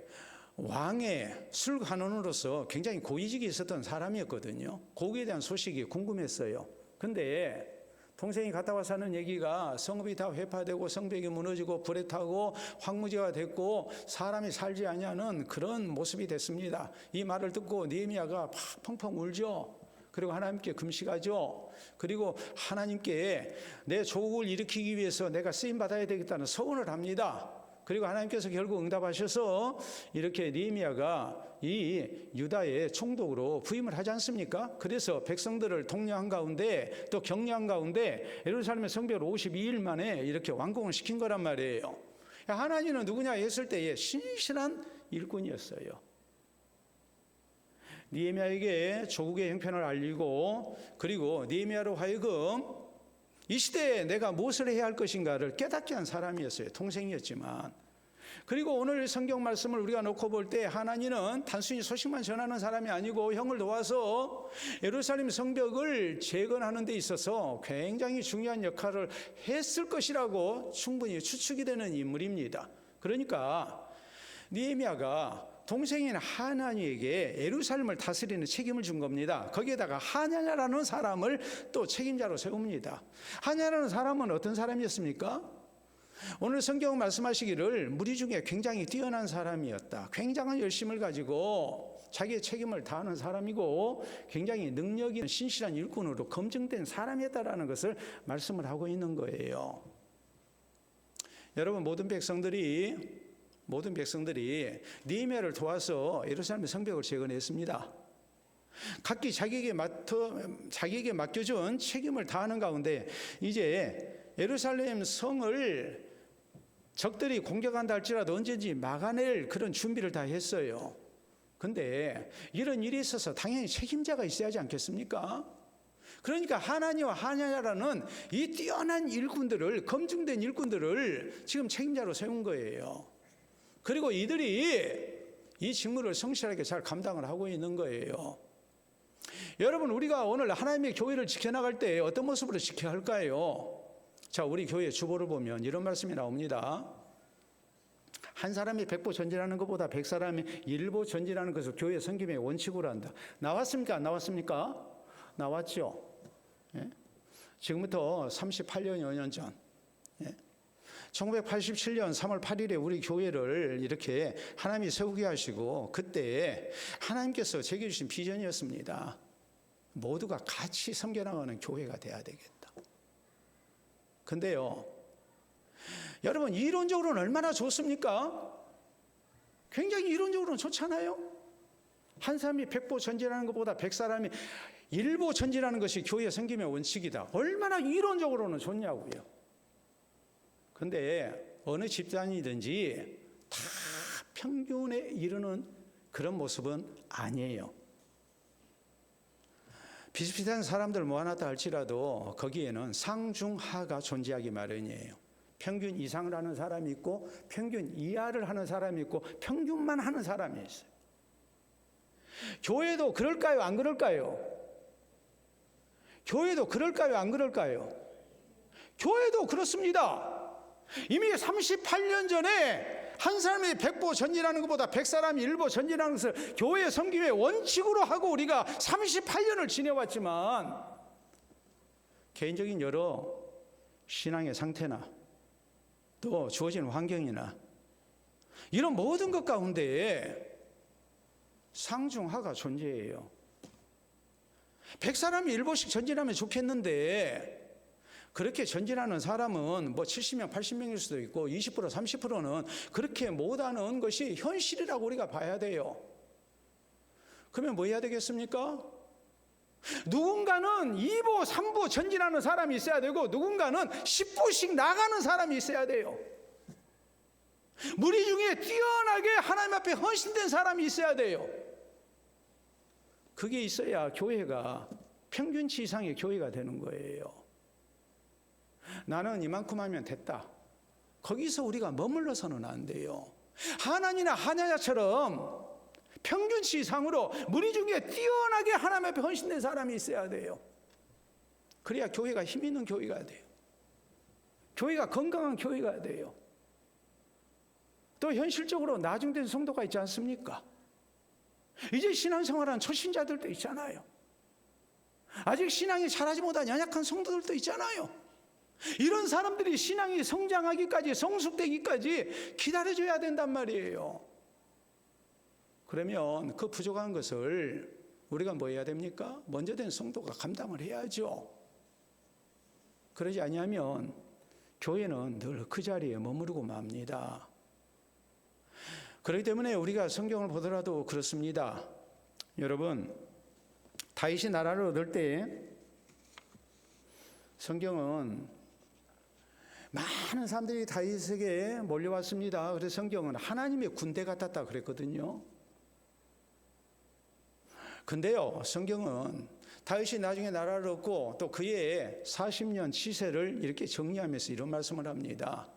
왕의 술관원으로서 굉장히 고위직이 있었던 사람이었거든요. 거기에 대한 소식이 궁금했어요. 근데 동생이 갔다 와서 하는 얘기가 성읍이 다 회파되고 성벽이 무너지고 불에 타고 황무지가 됐고 사람이 살지 아니하는 그런 모습이 됐습니다. 이 말을 듣고 느헤미야가 펑펑 울죠. 그리고 하나님께 금식하죠. 그리고 하나님께 내 조국을 일으키기 위해서 내가 쓰임 받아야 되겠다는 서원을 합니다. 그리고 하나님께서 결국 응답하셔서 이렇게 느헤미야가 이 유다의 총독으로 부임을 하지 않습니까? 그래서 백성들을 독려한 가운데 또 격려한 가운데 예루살렘의 성벽을 52일 만에 이렇게 완공을 시킨 거란 말이에요. 하나님은 누구냐 했을 때에 신실한 일꾼이었어요. 느헤미야에게 조국의 형편을 알리고, 그리고 느헤미야로 하여금 이 시대에 내가 무엇을 해야 할 것인가를 깨닫게 한 사람이었어요. 동생이었지만. 그리고 오늘 성경 말씀을 우리가 놓고 볼 때 하나님은 단순히 소식만 전하는 사람이 아니고 형을 도와서 예루살렘 성벽을 재건하는 데 있어서 굉장히 중요한 역할을 했을 것이라고 충분히 추측이 되는 인물입니다. 그러니까 느헤미야가 동생인 하나니에게 예루살렘을 다스리는 책임을 준 겁니다. 거기에다가 하냐냐라는 사람을 또 책임자로 세웁니다. 하냐냐라는 사람은 어떤 사람이었습니까? 오늘 성경은 말씀하시기를 무리 중에 굉장히 뛰어난 사람이었다. 굉장한 열심을 가지고 자기의 책임을 다하는 사람이고 굉장히 능력 있는 신실한 일꾼으로 검증된 사람이었다라는 것을 말씀을 하고 있는 거예요. 여러분, 모든 백성들이 느헤미야를 도와서 예루살렘 성벽을 재건했습니다. 각기 자기에게 맡겨준 책임을 다하는 가운데 이제 예루살렘 성을 적들이 공격한다 할지라도 언제든지 막아낼 그런 준비를 다 했어요. 근데 이런 일이 있어서 당연히 책임자가 있어야 하지 않겠습니까? 그러니까 하나니와 하냐냐라는 이 뛰어난 일꾼들을, 검증된 일꾼들을 지금 책임자로 세운 거예요. 그리고 이들이 이 직무를 성실하게 잘 감당을 하고 있는 거예요. 여러분, 우리가 오늘 하나님의 교회를 지켜나갈 때 어떤 모습으로 지켜야 할까요? 자, 우리 교회 주보를 보면 이런 말씀이 나옵니다. 한 사람이 100보 전진하는 것보다 100사람이 1보 전진하는 것을 교회 섬김의 원칙으로 한다. 나왔습니까? 안 나왔습니까? 나왔죠. 예? 지금부터 38년여 년 전, 1987년 3월 8일에 우리 교회를 이렇게 하나님이 세우게 하시고, 그때 하나님께서 제게 주신 비전이었습니다. 모두가 같이 섬겨나가는 교회가 돼야 되겠다. 근데요, 여러분, 이론적으로는 얼마나 좋습니까? 굉장히 이론적으로는 좋잖아요. 한 사람이 100보 전진하는 것보다 100사람이 1보 전진하는 것이 교회 섬김의 원칙이다. 얼마나 이론적으로는 좋냐고요. 근데 어느 집단이든지 다 평균에 이르는 그런 모습은 아니에요. 비슷비슷한 사람들 모아놨다 할지라도 거기에는 상중하가 존재하기 마련이에요. 평균 이상을 하는 사람이 있고 평균 이하를 하는 사람이 있고 평균만 하는 사람이 있어요. 교회도 그럴까요? 안 그럴까요? 교회도 그럴까요? 안 그럴까요? 교회도 그렇습니다. 이미 38년 전에 한 사람이 100보 전진하는 것보다 100사람이 1보 전진하는 것을 교회 섬김의 원칙으로 하고 우리가 38년을 지내왔지만, 개인적인 여러 신앙의 상태나 또 주어진 환경이나 이런 모든 것 가운데 상중하가 존재해요. 100사람이 1보씩 전진하면 좋겠는데, 그렇게 전진하는 사람은 뭐 70명, 80명일 수도 있고 20%, 30%는 그렇게 못하는 것이 현실이라고 우리가 봐야 돼요. 그러면 뭐 해야 되겠습니까? 누군가는 2부, 3부 전진하는 사람이 있어야 되고 누군가는 10부씩 나가는 사람이 있어야 돼요. 무리 중에 뛰어나게 하나님 앞에 헌신된 사람이 있어야 돼요. 그게 있어야 교회가 평균치 이상의 교회가 되는 거예요. 나는 이만큼 하면 됐다. 거기서 우리가 머물러서는 안 돼요. 하나님이나 하나야처럼 평균치 이상으로 무리 중에 뛰어나게 하나님 앞에 헌신된 사람이 있어야 돼요. 그래야 교회가 힘 있는 교회가 돼요. 교회가 건강한 교회가 돼요. 또 현실적으로 나중된 성도가 있지 않습니까? 이제 신앙생활한 초신자들도 있잖아요. 아직 신앙이 자라지 못한 연약한 성도들도 있잖아요. 이런 사람들이 신앙이 성장하기까지, 성숙되기까지 기다려줘야 된단 말이에요. 그러면 그 부족한 것을 우리가 뭐 해야 됩니까? 먼저 된 성도가 감당을 해야죠. 그러지 아니하면 교회는 늘 그 자리에 머무르고 맙니다. 그렇기 때문에 우리가 성경을 보더라도 그렇습니다. 여러분, 다윗이 나라를 얻을 때 성경은 많은 사람들이 다윗에게 몰려왔습니다. 그래서 성경은 하나님의 군대 같았다 그랬거든요. 근데요, 성경은 다윗이 나중에 나라를 얻고 또 그의 40년 치세를 이렇게 정리하면서 이런 말씀을 합니다.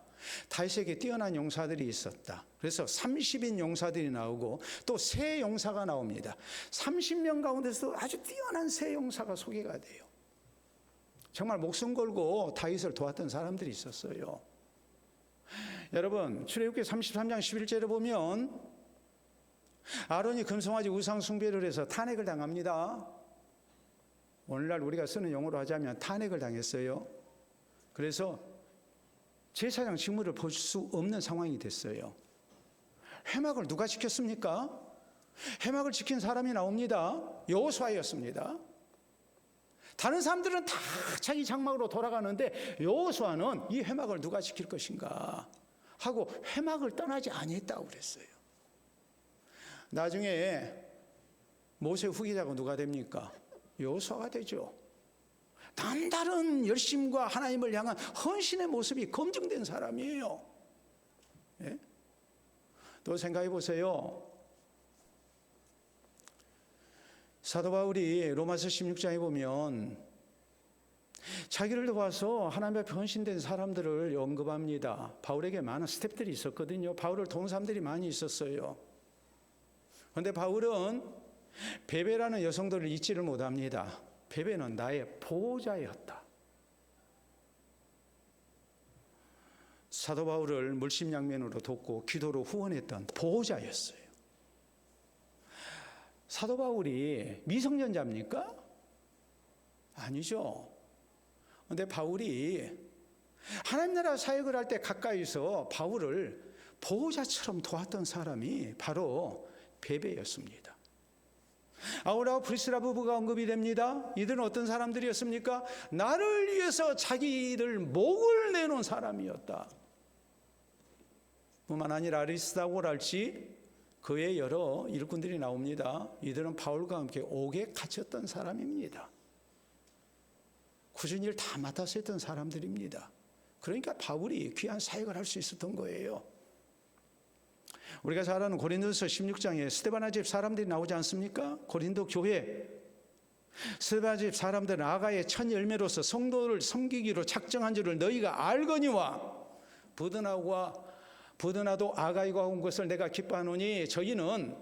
다윗에게 뛰어난 용사들이 있었다. 그래서 30인 용사들이 나오고 또 세 용사가 나옵니다. 30명 가운데서 아주 뛰어난 세 용사가 소개가 돼요. 정말 목숨 걸고 다윗을 도왔던 사람들이 있었어요. 여러분, 출애굽기 33장 11절에 보면 아론이 금송아지 우상 숭배를 해서 탄핵을 당합니다. 오늘날 우리가 쓰는 용어로 하자면 탄핵을 당했어요. 그래서 제사장 직무를 볼 수 없는 상황이 됐어요. 회막을 누가 지켰습니까? 회막을 지킨 사람이 나옵니다. 여호수아였습니다. 다른 사람들은 다 자기 장막으로 돌아가는데 여호수아는 이 회막을 누가 지킬 것인가 하고 회막을 떠나지 아니했다고 그랬어요. 나중에 모세 후계자가 누가 됩니까? 여호수아가 되죠. 남다른 열심과 하나님을 향한 헌신의 모습이 검증된 사람이에요. 예? 또 생각해 보세요. 사도 바울이 로마서 16장에 보면 자기를 도와서 하나님 앞에 헌신된 사람들을 언급합니다. 바울에게 많은 스텝들이 있었거든요. 바울을 도운 사람들이 많이 있었어요. 그런데 바울은 베베라는 여성들을 잊지를 못합니다. 베베는 나의 보호자였다. 사도 바울을 물심양면으로 돕고 기도로 후원했던 보호자였어요. 사도 바울이 미성년자입니까? 아니죠. 그런데 바울이 하나님 나라 사역을 할 때 가까이서 바울을 보호자처럼 도왔던 사람이 바로 베베였습니다. 아울라와 프리스라 부부가 언급이 됩니다. 이들은 어떤 사람들이었습니까? 나를 위해서 자기들 목을 내놓은 사람이었다. 뿐만 아니라 아리스다고랄지 그의 여러 일꾼들이 나옵니다. 이들은 바울과 함께 옥에 갇혔던 사람입니다. 굳은 일 다 맡아서 했던 사람들입니다. 그러니까 바울이 귀한 사역을 할 수 있었던 거예요. 우리가 잘 아는 고린도서 16장에 스데바나 집 사람들이 나오지 않습니까? 고린도 교회 스데바나 집 사람들은 아가의 첫 열매로서 성도를 섬기기로 작정한 줄을 너희가 알거니와 부드나도 아가이가 온 것을 내가 기뻐하노니 저희는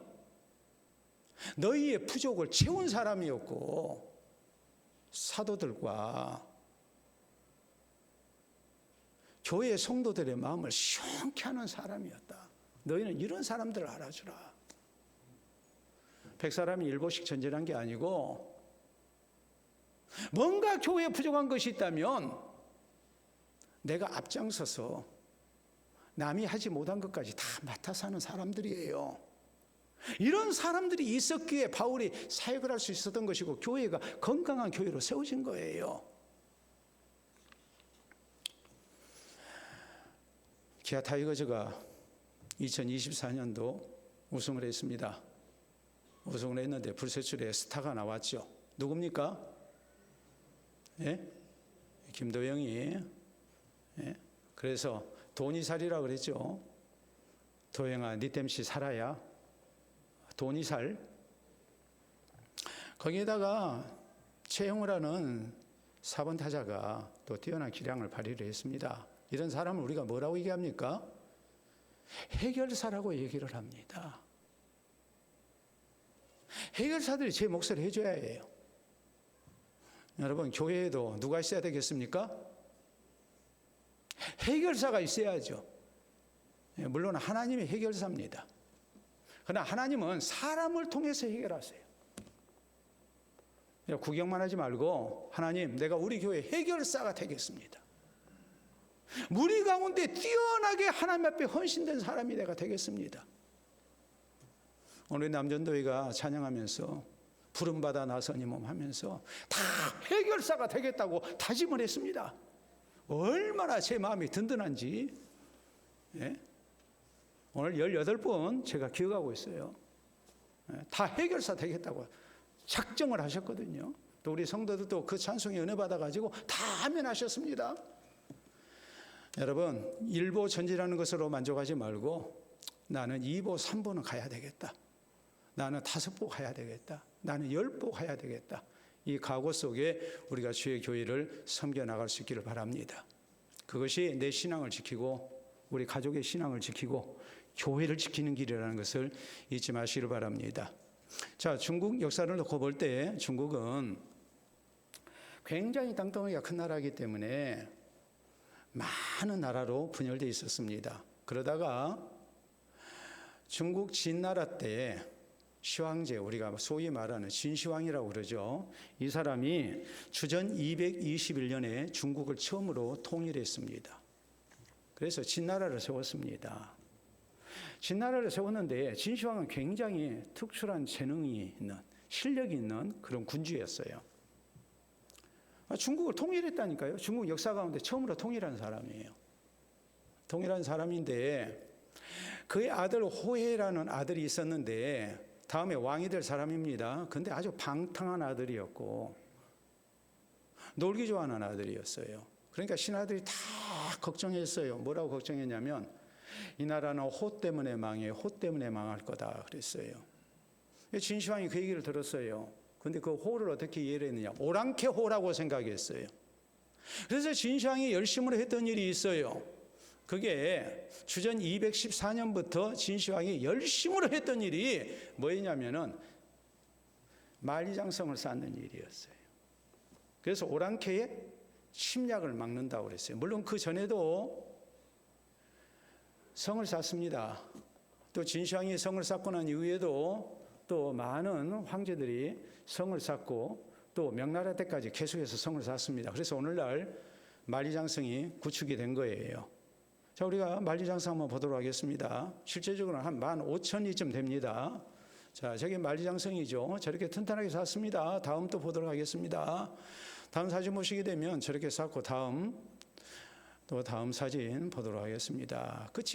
너희의 부족을 채운 사람이었고 사도들과 교회의 성도들의 마음을 시원케 하는 사람이었다. 너희는 이런 사람들을 알아주라. 100사람이 일보씩 전진한 게 아니고 뭔가 교회에 부족한 것이 있다면 내가 앞장서서 남이 하지 못한 것까지 다 맡아서 하는 사람들이에요. 이런 사람들이 있었기에 바울이 사역을 할 수 있었던 것이고 교회가 건강한 교회로 세워진 거예요. 기아 타이거즈가 2024년도 우승을 했습니다. 우승을 했는데 불세출에 스타가 나왔죠. 누굽니까? 예? 김도영이. 예? 그래서 돈이 살이라 그랬죠. 도영아, 니 땜시 살아야 돈이 살. 거기에다가 최영우라는 4번 타자가 또 뛰어난 기량을 발휘를 했습니다. 이런 사람을 우리가 뭐라고 얘기합니까? 해결사라고 얘기를 합니다. 해결사들이 제 몫을 해줘야 해요. 여러분, 교회에도 누가 있어야 되겠습니까? 해결사가 있어야죠. 물론 하나님이 해결사입니다. 그러나 하나님은 사람을 통해서 해결하세요. 구경만 하지 말고, 하나님, 내가 우리 교회 해결사가 되겠습니다. 무리 가운데 뛰어나게 하나님 앞에 헌신된 사람이 내가 되겠습니다. 오늘 남전도회가 찬양하면서 부름받아 나서니 몸 하면서 다 해결사가 되겠다고 다짐을 했습니다. 얼마나 제 마음이 든든한지. 예? 오늘 18분 제가 기억하고 있어요. 예? 다 해결사 되겠다고 작정을 하셨거든요. 또 우리 성도들도 그 찬송에 은혜 받아가지고 다 아멘하셨습니다. 여러분, 1보 전진하는 것으로 만족하지 말고 나는 2보, 3보는 가야 되겠다. 나는 5보 가야 되겠다. 나는 10보 가야 되겠다. 이 각오 속에 우리가 주의 교회를 섬겨나갈 수 있기를 바랍니다. 그것이 내 신앙을 지키고 우리 가족의 신앙을 지키고 교회를 지키는 길이라는 것을 잊지 마시기를 바랍니다. 자, 중국 역사를 놓고 볼 때 중국은 굉장히 땅덩어리가 큰 나라이기 때문에 많은 나라로 분열되어 있었습니다. 그러다가 중국 진나라 때 시황제, 우리가 소위 말하는 진시황이라고 그러죠. 이 사람이 주전 221년에 중국을 처음으로 통일했습니다. 그래서 진나라를 세웠습니다. 진나라를 세웠는데 진시황은 굉장히 특출한 재능이 있는, 실력이 있는 그런 군주였어요. 중국을 통일했다니까요. 중국 역사 가운데 처음으로 통일한 사람이에요. 통일한 사람인데 그의 아들 호해라는 아들이 있었는데 다음에 왕이 될 사람입니다. 근데 아주 방탕한 아들이었고 놀기 좋아하는 아들이었어요. 그러니까 신하들이 다 걱정했어요. 뭐라고 걱정했냐면 이 나라는 호 때문에 망해, 호 때문에 망할 거다 그랬어요. 진시황이 그 얘기를 들었어요. 근데 그 호를 어떻게 이해를 했느냐? 오랑캐 호라고 생각했어요. 그래서 진시황이 열심으로 했던 일이 있어요. 그게 주전 214년부터 진시황이 열심으로 했던 일이 뭐였냐면은 만리장성을 쌓는 일이었어요. 그래서 오랑캐의 침략을 막는다고 그랬어요. 물론 그 전에도 성을 쌓습니다. 또 진시황이 성을 쌓고 난 이후에도 또 많은 황제들이 성을 쌓고 또 명나라 때까지 계속해서 성을 쌓습니다. 그래서 오늘날 만리장성이 구축이 된 거예요. 자, 우리가 만리장성 한번 보도록 하겠습니다. 실제적으로는 한 15,000리쯤 됩니다. 자, 저게 만리장성이죠. 저렇게 튼튼하게 쌓습니다. 다음 또 보도록 하겠습니다. 다음 사진 보시게 되면 저렇게 쌓고 다음 사진 보도록 하겠습니다. 끝이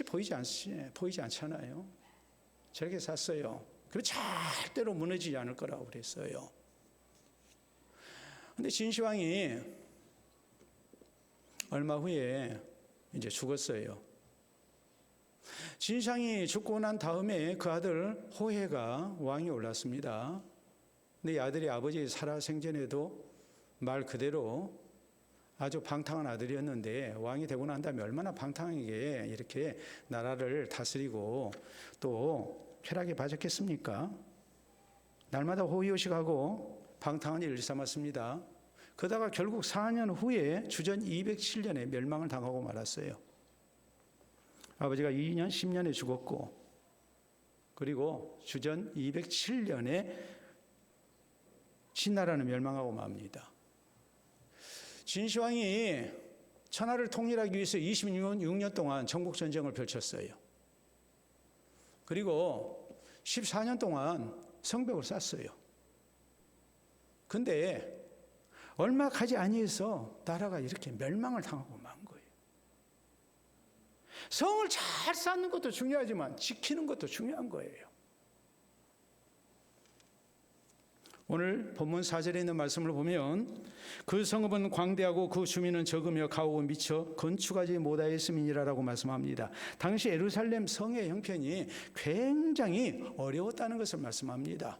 보이지 않잖아요. 저렇게 쌓았어요. 그리고 절대로 무너지지 않을 거라고 그랬어요. 근데 진시황이 얼마 후에 이제 죽었어요. 진시황이 죽고 난 다음에 그 아들 호해가 왕이 올랐습니다. 근데 이 아들이 아버지 살아생전에도 말 그대로 아주 방탕한 아들이었는데 왕이 되고 난 다음에 얼마나 방탕하게 이렇게 나라를 다스리고 또 쾌락에 빠졌겠습니까? 날마다 호의호식하고 방탕한 일을 삼았습니다. 그러다가 결국 4년 후에 주전 207년에 멸망을 당하고 말았어요. 아버지가 2년 10년에 죽었고 그리고 주전 207년에 신나라는 멸망하고 맙니다. 진시황이 천하를 통일하기 위해서 26년 동안 전국전쟁을 펼쳤어요. 그리고 14년 동안 성벽을 쌓았어요. 근데 얼마 가지 아니해서 나라가 이렇게 멸망을 당하고 만 거예요. 성을 잘 쌓는 것도 중요하지만 지키는 것도 중요한 거예요. 오늘 본문 4절에 있는 말씀을 보면 그 성읍은 광대하고 그 주민은 적으며 가옥은 미쳐 건축하지 못하였음이니라라고 말씀합니다. 당시 예루살렘 성의 형편이 굉장히 어려웠다는 것을 말씀합니다.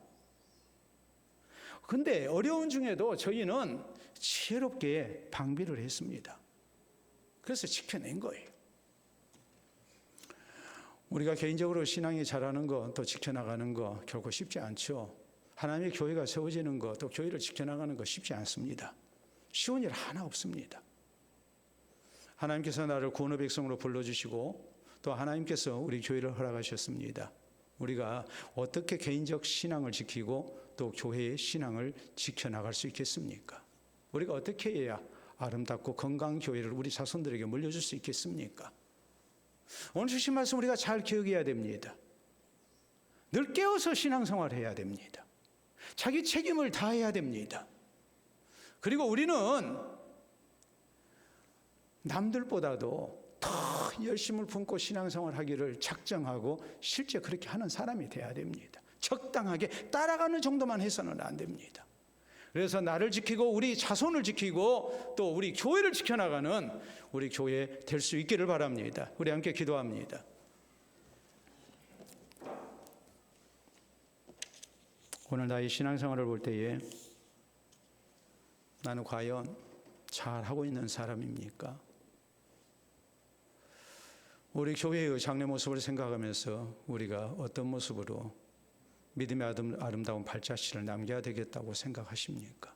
그런데 어려운 중에도 저희는 지혜롭게 방비를 했습니다. 그래서 지켜낸 거예요. 우리가 개인적으로 신앙이 자라는 거, 또 지켜나가는 거 결코 쉽지 않죠. 하나님의 교회가 세워지는 것, 또 교회를 지켜나가는 것 쉽지 않습니다. 쉬운 일 하나 없습니다. 하나님께서 나를 구원의 백성으로 불러주시고 또 하나님께서 우리 교회를 허락하셨습니다. 우리가 어떻게 개인적 신앙을 지키고 또 교회의 신앙을 지켜나갈 수 있겠습니까? 우리가 어떻게 해야 아름답고 건강한 교회를 우리 자손들에게 물려줄 수 있겠습니까? 오늘 주신 말씀 우리가 잘 기억해야 됩니다. 늘 깨어서 신앙생활을 해야 됩니다. 자기 책임을 다해야 됩니다. 그리고 우리는 남들보다도 더 열심을 품고 신앙생활 하기를 작정하고 실제 그렇게 하는 사람이 돼야 됩니다. 적당하게 따라가는 정도만 해서는 안 됩니다. 그래서 나를 지키고 우리 자손을 지키고 또 우리 교회를 지켜나가는 우리 교회 될 수 있기를 바랍니다. 우리 함께 기도합니다. 오늘 나의 신앙생활을 볼 때에 나는 과연 잘하고 있는 사람입니까? 우리 교회의 장래 모습을 생각하면서 우리가 어떤 모습으로 믿음의 아름다운 발자취를 남겨야 되겠다고 생각하십니까?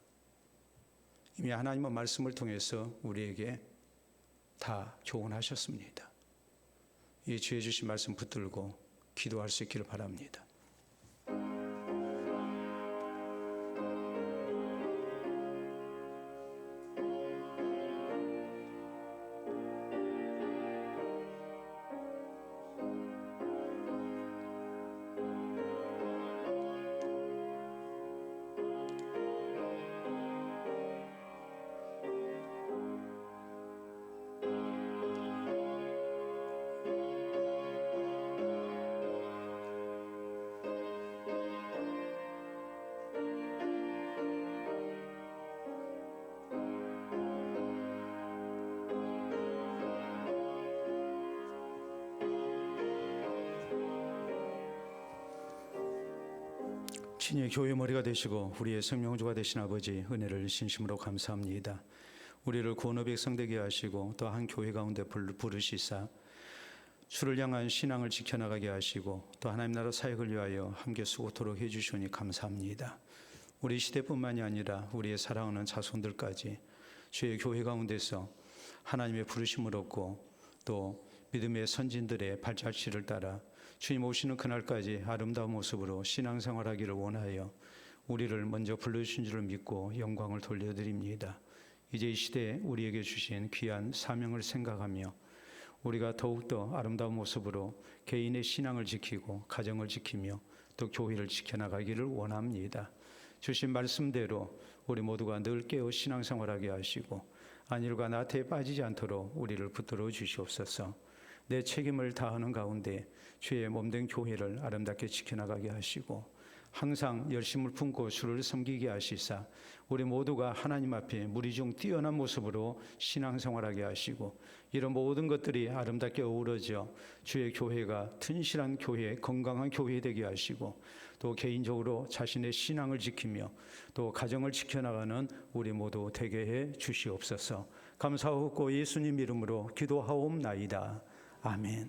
이미 하나님의 말씀을 통해서 우리에게 다 교훈하셨습니다. 이 주의 주신 말씀 붙들고 기도할 수 있기를 바랍니다. 친히 교회 머리가 되시고 우리의 생명주가 되신 아버지, 은혜를 진심으로 감사합니다. 우리를 구원의 백성 되게 하시고 또 한 교회 가운데 부르시사 주를 향한 신앙을 지켜나가게 하시고 또 하나님 나라 사역을 위하여 함께 수고토록 해주시니 감사합니다. 우리 시대뿐만이 아니라 우리의 사랑하는 자손들까지 주의 교회 가운데서 하나님의 부르심을 얻고 또 믿음의 선진들의 발자취를 따라 주님 오시는 그날까지 아름다운 모습으로 신앙생활하기를 원하여 우리를 먼저 불러주신 줄을 믿고 영광을 돌려드립니다. 이제 이 시대에 우리에게 주신 귀한 사명을 생각하며 우리가 더욱더 아름다운 모습으로 개인의 신앙을 지키고 가정을 지키며 또 교회를 지켜나가기를 원합니다. 주신 말씀대로 우리 모두가 늘 깨어 신앙생활하게 하시고 안일과 나태에 빠지지 않도록 우리를 붙들어 주시옵소서. 내 책임을 다하는 가운데 주의 몸된 교회를 아름답게 지켜나가게 하시고 항상 열심을 품고 주를 섬기게 하시사 우리 모두가 하나님 앞에 무리중 뛰어난 모습으로 신앙생활하게 하시고 이런 모든 것들이 아름답게 어우러져 주의 교회가 튼실한 교회, 건강한 교회 되게 하시고 또 개인적으로 자신의 신앙을 지키며 또 가정을 지켜나가는 우리 모두 되게 해 주시옵소서. 감사하고 예수님 이름으로 기도하옵나이다. 아멘.